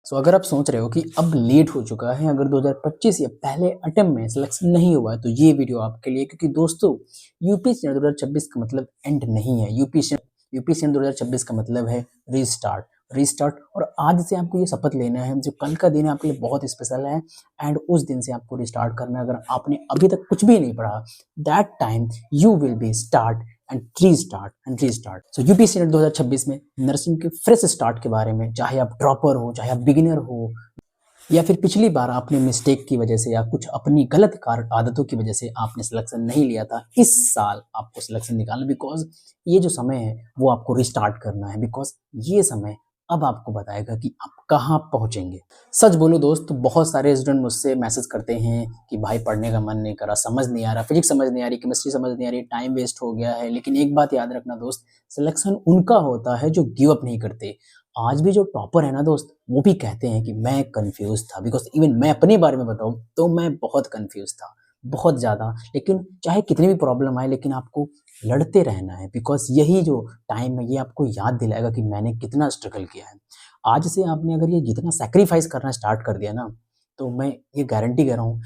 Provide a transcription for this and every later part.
अगर आप सोच रहे हो कि अब लेट हो चुका है, अगर 2025 या पहले अटेम्प्ट में सिलेक्शन नहीं हुआ है, तो ये वीडियो आपके लिए, क्योंकि दोस्तों यूपीएससी 2026 का मतलब एंड नहीं है। यूपीएससी 2026 का मतलब है रीस्टार्ट। और आज से आपको ये शपथ लेना है, जो कल का दिन है आपके लिए बहुत स्पेशल है। एंड उस दिन से आपको रिस्टार्ट करना है। अगर आपने अभी तक कुछ भी नहीं पढ़ा, that time you will be start and restart. UPSC net 2026 में नर्सिंग के फ्रेश स्टार्ट के बारे में, चाहे आप ड्रॉपर हो, चाहे आप बिगिनर हो, या फिर पिछली बार आपने मिस्टेक की वजह से या कुछ अपनी गलत आदतों की वजह से आपने सिलेक्शन नहीं लिया था, इस साल आपको सिलेक्शन निकालना, बिकॉज ये जो समय है वो आपको रिस्टार्ट करना है। बिकॉज ये समय अब आपको बताएगा कि आप कहाँ पहुंचेंगे। सच बोलो दोस्त, बहुत सारे स्टूडेंट मुझसे मैसेज करते हैं कि भाई पढ़ने का मन नहीं कर रहा, समझ नहीं आ रहा, फिजिक्स समझ नहीं आ रही, केमिस्ट्री समझ नहीं आ रही, टाइम वेस्ट हो गया है। लेकिन एक बात याद रखना दोस्त, सिलेक्शन उनका होता है जो गिव अप नहीं करते। आज भी जो टॉपर है ना दोस्त, वो भी कहते हैं कि मैं कंफ्यूज था। बिकॉज इवन मैं अपने बारे में बताऊं तो मैं बहुत कंफ्यूज था, बहुत ज़्यादा। लेकिन चाहे कितनी भी प्रॉब्लम आए, लेकिन आपको लड़ते रहना है। बिकॉज यही जो टाइम है ये आपको याद दिलाएगा कि मैंने कितना स्ट्रगल किया है। आज से आपने अगर ये जितना सेक्रीफाइस करना स्टार्ट कर दिया ना, तो मैं ये गारंटी कह रहा हूँ,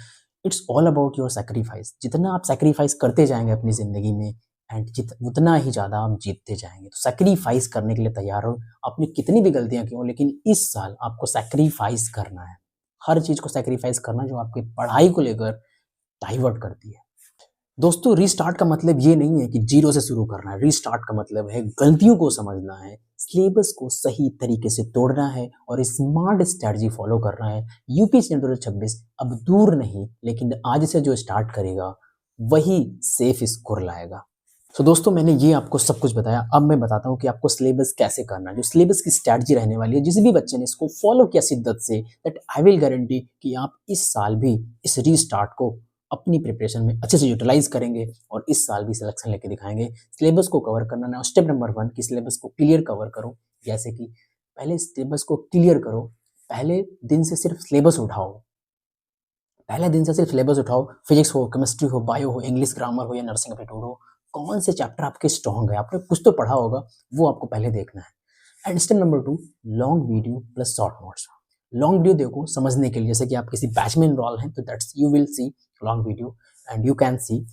it's all about your sacrifice. जितना आप सेक्रीफाइस करते जाएंगे अपनी ज़िंदगी में, एंड उतना ही ज़्यादा आप जीतते जाएंगे। तो सेक्रीफाइस करने के लिए तैयार हो। आपने कितनी भी गलतियां की हो, लेकिन इस साल आपको सेक्रीफाइस करना है। हर चीज़ को सेक्रीफाइस करना जो आपकी पढ़ाई को लेकर डाइवर्ट करती है। दोस्तों, रीस्टार्ट का मतलब ये नहीं है कि जीरो से शुरू करना है। रीस्टार्ट का मतलब है गलतियों को समझना है, सिलेबस को सही तरीके से तोड़ना है और स्मार्ट स्ट्रेटजी फॉलो करना है। यूपीएससी 2026 अब दूर नहीं, लेकिन आज से जो स्टार्ट करेगा वही सेफ स्कोर लाएगा। दोस्तों, मैंने ये आपको सब कुछ बताया। अब मैं बताता हूँ कि आपको सिलेबस कैसे करना है। जो सिलेबस की स्ट्रेटजी रहने वाली है, जिस भी बच्चे ने इसको फॉलो किया शिद्दत से, दैट आई विल गारंटी कि आप इस साल भी इस रीस्टार्ट को अपनी प्रिपरेशन में अच्छे से यूटिलाइज करेंगे और इस साल भी सिलेक्शन लेके दिखाएंगे। सिलेबस को कवर करना ना, स्टेप नंबर 1 कि सिलेबस को क्लियर कवर करो। जैसे कि पहले सिलेबस को क्लियर करो, पहले दिन से सिर्फ सिलेबस उठाओ। पहले दिन से सिर्फ सिलेबस उठाओ, फिजिक्स हो, केमिस्ट्री हो, बायो हो, इंग्लिश ग्रामर हो या नर्सिंग एप्टीट्यूड हो, कौन से चैप्टर आपके स्ट्रॉन्ग है, आपने कुछ तो पढ़ा होगा, वो आपको पहले देखना है। And step number 2, long video plus short notes. Long video देखो समझने के लिए, जैसे कि आप किसी बैच में इनरोल हैं तो that's you will see long video and you can see.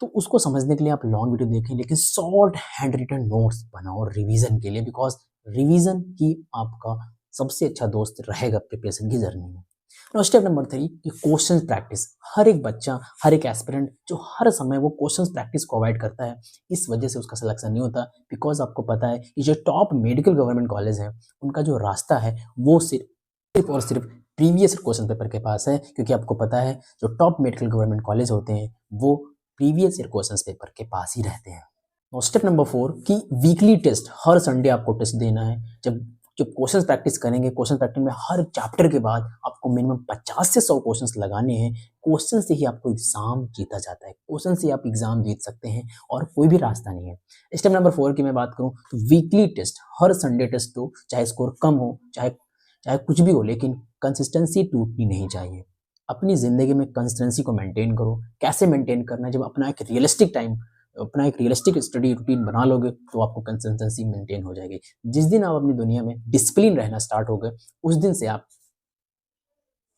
तो उसको समझने के लिए आप लॉन्ग वीडियो देखें, लेकिन शॉर्ट हैंड रिटन नोट्स बनाओ रिवीजन के लिए। बिकॉज रिवीजन ही आपका सबसे अच्छा दोस्त रहेगा प्रिपरेशन की जर्नी में। नाउ स्टेप नंबर 3 कि क्वेश्चन प्रैक्टिस। हर एक बच्चा, हर एक एस्पिरेंट जो हर समय वो क्वेश्चन प्रैक्टिस को अवॉइड करता है, इस वजह से उसका सिलेक्शन नहीं होता। बिकॉज आपको पता है कि जो टॉप मेडिकल गवर्नमेंट कॉलेज है, उनका जो रास्ता है वो सिर्फ और सिर्फ प्रीवियस क्वेश्चन पेपर के पास है। क्योंकि आपको पता है जो टॉप मेडिकल गवर्नमेंट कॉलेज होते हैं वो प्रीवियस ईयर क्वेश्चन पेपर के पास ही रहते हैं। स्टेप नंबर 4 कि वीकली टेस्ट, हर संडे आपको टेस्ट देना है। जब क्वेश्चन प्रैक्टिस करेंगे, क्वेश्चन प्रैक्टिस में हर चैप्टर के बाद आपको मिनिमम 50 से 100 क्वेश्चंस लगाने हैं। क्वेश्चन से ही आपको एग्जाम जीता जाता है, क्वेश्चन से आप एग्जाम जीत सकते हैं और कोई भी रास्ता नहीं है। स्टेप नंबर 4 की मैं बात करूं तो वीकली टेस्ट, हर संडे टेस्ट दो, चाहे स्कोर कम हो, चाहे चाहे कुछ भी हो, लेकिन कंसिस्टेंसी टूटनी नहीं चाहिए। अपनी जिंदगी में कंसिस्टेंसी को मेंटेन करो। कैसे मेंटेन करना है? जब अपना एक रियलिस्टिक स्टडी रूटीन बना लोगे तो आपको कंसिस्टेंसी मेंटेन हो जाएगी। जिस दिन आप अपनी दुनिया में डिसिप्लिन रहना स्टार्ट हो गए, उस दिन से आप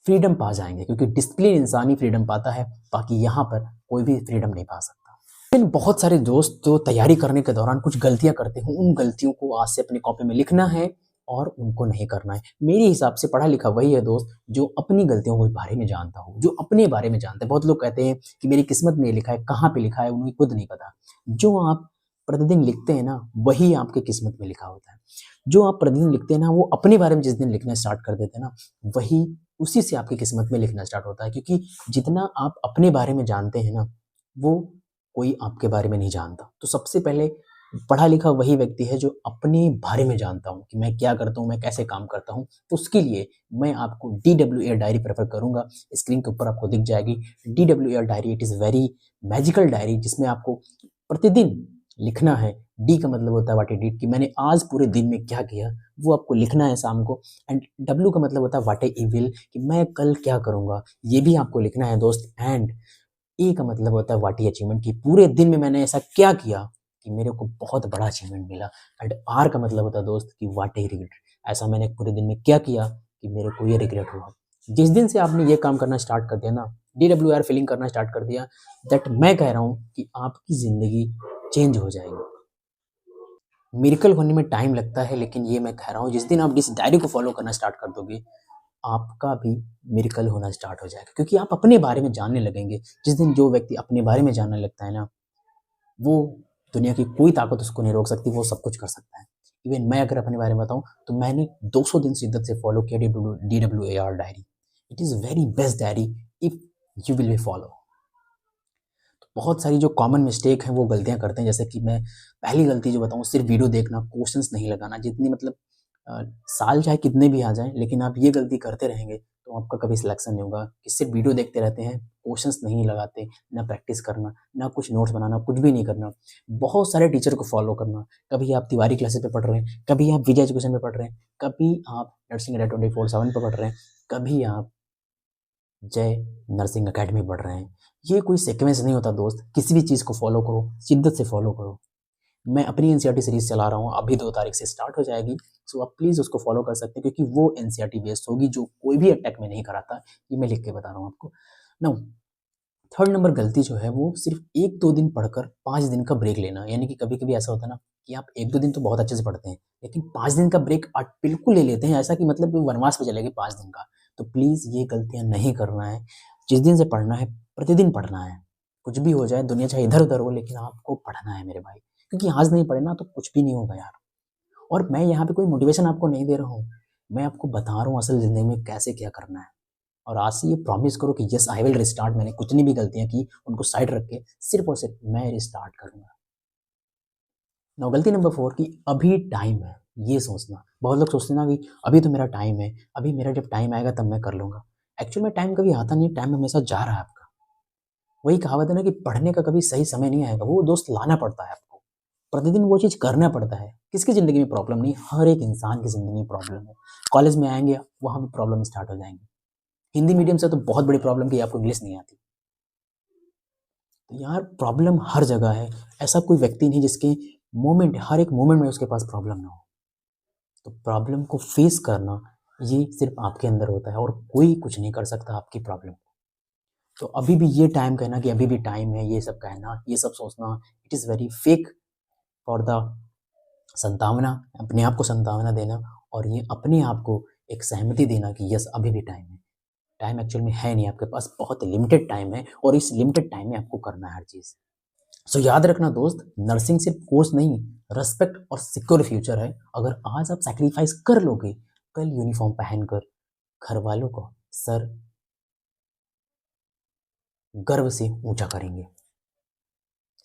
फ्रीडम पा जाएंगे। क्योंकि डिसिप्लिन इंसान ही फ्रीडम पाता है, बाकी यहाँ पर कोई भी फ्रीडम नहीं पा सकता। लेकिन बहुत सारे दोस्त जो तैयारी करने के दौरान कुछ गलतियां करते हैं, उन गलतियों को आज से अपनी कॉपी में लिखना है और उनको नहीं करना है। मेरे हिसाब से पढ़ा लिखा वही है दोस्त जो अपनी गलतियों के बारे में जानता हो, जो अपने बारे में जानता है। बहुत लोग कहते हैं कि मेरी किस्मत में लिखा है, कहाँ पे लिखा है उन्हें खुद नहीं पता। जो आप प्रतिदिन लिखते हैं ना, वही आपके किस्मत में लिखा होता है। जो आप प्रतिदिन लिखते हैं ना, वो अपने बारे में जिस दिन लिखना स्टार्ट कर देते हैं ना, वही उसी से आपकी किस्मत में लिखना स्टार्ट होता है। क्योंकि जितना आप अपने बारे में जानते हैं ना, वो कोई आपके बारे में नहीं जानता। तो सबसे पहले पढ़ा लिखा वही व्यक्ति है जो अपने बारे में जानता हूँ कि मैं क्या करता हूँ, मैं कैसे काम करता हूँ। तो उसके लिए मैं आपको DWR डायरी प्रेफर करूंगा। स्क्रीन के ऊपर आपको दिख जाएगी DWR diary. It is very magical diary, जिसमें आपको प्रतिदिन लिखना है। डी का मतलब होता है व्हाट आई डिड, कि मैंने आज पूरे दिन में क्या किया, वो आपको लिखना है शाम को। एंड डब्ल्यू का मतलब होता है व्हाट आई विल, कि मैं कल क्या करूँगा, ये भी आपको लिखना है दोस्त। एंड ए का मतलब होता है व्हाट ई अचीवमेंट, कि पूरे दिन में मैंने ऐसा क्या किया कि मेरे को बहुत बड़ा अचीवमेंट मिला। एंड आर का मतलब होता है दोस्त कि व्हाट आई रिग्रेट, ऐसा मैंने पूरे दिन में क्या किया कि मेरे को ये रिग्रेट हुआ। जिस दिन से आपने ये काम करना स्टार्ट कर दिया ना, DWR फिलिंग करना स्टार्ट कर दिया, दैट मैं कह रहा हूँ कि आपकी ज़िंदगी चेंज हो जाएगी। मिरेकल होने में टाइम लगता है, लेकिन ये मैं कह रहा हूँ जिस दिन आप इस डायरी को फॉलो करना स्टार्ट कर दोगे, आपका भी मिरेकल होना स्टार्ट हो जाएगा, क्योंकि आप अपने बारे में जानने लगेंगे। जिस दिन जो व्यक्ति अपने बारे में जानने लगता है ना, वो दुनिया की कोई ताकत उसको नहीं रोक सकती, वो सब कुछ कर सकता है। इवन मैं अगर अपने बारे में बताऊँ तो मैंने 200 दिन शिद्दत से फॉलो किया DWAR diary. It is very best diary if you will be follow. बहुत सारी जो कॉमन मिस्टेक हैं वो गलतियाँ करते हैं, जैसे कि मैं पहली गलती जो बताऊँ, सिर्फ वीडियो देखना, क्वेश्चंस नहीं लगाना। जितनी मतलब साल चाहे कितने भी आ जाएँ, लेकिन आप ये गलती करते रहेंगे तो आपका कभी सिलेक्शन नहीं होगा। कि सिर्फ वीडियो देखते रहते हैं, क्वेश्चंस नहीं लगाते, ना प्रैक्टिस करना, ना कुछ नोट्स बनाना, कुछ भी नहीं करना। बहुत सारे टीचर को फॉलो करना। कभी आप तिवारी क्लासेस पे पढ़ रहे हैं, कभी आप विजय एजुकेशन में पढ़ रहे हैं, कभी आप नर्सिंग अड्डा 24/7 पे पढ़ रहे हैं, कभी आप जय नर्सिंग अकेडमी पढ़ रहे हैं। ये कोई सीक्वेंस नहीं होता दोस्त, किसी भी चीज़ को फॉलो करो, शिद्दत से फॉलो करो। मैं अपनी एनसीईआरटी सीरीज़ चला रहा हूँ, अभी 2 तारीख से स्टार्ट हो जाएगी, सो आप प्लीज़ उसको फॉलो कर सकते हैं, क्योंकि वो एनसीईआरटी बेस्ड होगी जो कोई भी अटैक में नहीं कराता, ये मैं लिख के बता रहा हूँ आपको। नाउ थर्ड नंबर गलती जो है वो सिर्फ 1-2 दिन पढ़कर 5 दिन का ब्रेक लेना। यानी कि कभी-कभी ऐसा होता है ना कि आप 1-2 दिन तो बहुत अच्छे से पढ़ते हैं, लेकिन 5 दिन का ब्रेक आप बिल्कुल ले लेते हैं, ऐसा कि मतलब कि वनवास पे चले गए 5 दिन का। तो प्लीज़ ये गलतियाँ नहीं करना है। जिस दिन से पढ़ना है, प्रतिदिन पढ़ना है। कुछ भी हो जाए, दुनिया चाहे इधर-उधर हो, लेकिन आपको पढ़ना है मेरे भाई। क्योंकि आज नहीं पढ़े ना तो कुछ भी नहीं होगा यार। और मैं यहाँ पे कोई मोटिवेशन आपको नहीं दे रहा हूँ। मैं आपको बता रहा हूँ असल ज़िंदगी में कैसे क्या करना है। और आज से ये प्रॉमिस करो कि यस आई विल रिस्टार्ट। मैंने कितनी भी गलतियाँ की उनको साइड रख के सिर्फ़ और सिर्फ़ मैं रिस्टार्ट करूँगा। नाउ गलती नंबर 4 कि अभी टाइम है, ये सोचना। बहुत लोग सोचते हैं ना कि अभी तो मेरा टाइम है, अभी मेरा जब टाइम आएगा तब मैं कर लूँगा। एक्चुअल में टाइम कभी आता नहीं है, टाइम हमेशा जा रहा है आपका। वही कहावत है ना कि पढ़ने का कभी सही समय नहीं आएगा, वो दोस्त लाना पड़ता है आपको। प्रतिदिन वो चीज़ करना पड़ता है। किसकी ज़िंदगी में प्रॉब्लम नहीं, हर एक इंसान की ज़िंदगी में प्रॉब्लम है। कॉलेज में आएँगे, वहाँ भी प्रॉब्लम स्टार्ट हो जाएँगी। हिंदी मीडियम से तो बहुत बड़ी प्रॉब्लम कि आपको इंग्लिश नहीं आती। तो यार प्रॉब्लम हर जगह है। ऐसा कोई व्यक्ति नहीं जिसके हर एक मोमेंट में उसके पास प्रॉब्लम ना हो। तो प्रॉब्लम को फेस करना ये सिर्फ़ आपके अंदर होता है और कोई कुछ नहीं कर सकता आपकी प्रॉब्लम को। तो अभी भी ये टाइम कहना कि अभी भी टाइम है, ये सब कहना, ये सब सोचना, it is very fake for the संतावना, अपने आप को संतावना देना और ये अपने आप को एक सहमति देना कि यस अभी भी टाइम है। टाइम एक्चुअल में है नहीं आपके पास, बहुत लिमिटेड टाइम है और इस लिमिटेड टाइम में आपको करना है हर चीज़। सो याद रखना दोस्त, नर्सिंग सिर्फ कोर्स नहीं, रिस्पेक्ट और सिक्योर फ्यूचर है। अगर आज आप सैक्रिफाइस कर लोगे, कल यूनिफॉर्म पहनकर घरवालों को सर गर्व से ऊँचा करेंगे।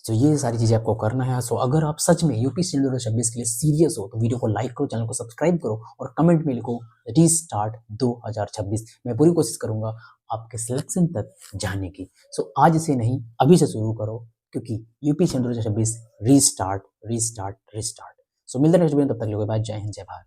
सो ये सारी चीज़ें आपको करना है। सो अगर आप सच में यूपीएससी 2026 के लिए सीरियस हो, तो वीडियो को लाइक करो, चैनल को सब्सक्राइब करो और कमेंट में लिखो रीस्टार्ट 2026। मैं पूरी कोशिश करूँगा आपके सिलेक्शन तक जाने की। सो आज से नहीं, अभी से शुरू करो, क्योंकि यूपीएससी 2026 रीस्टार्ट, रीस्टार्ट, रीस्टार्ट। सो मिलते हैं नेक्स्ट वीडियो में, तब तक के लिए बाय, जय हिंद, जय भारत।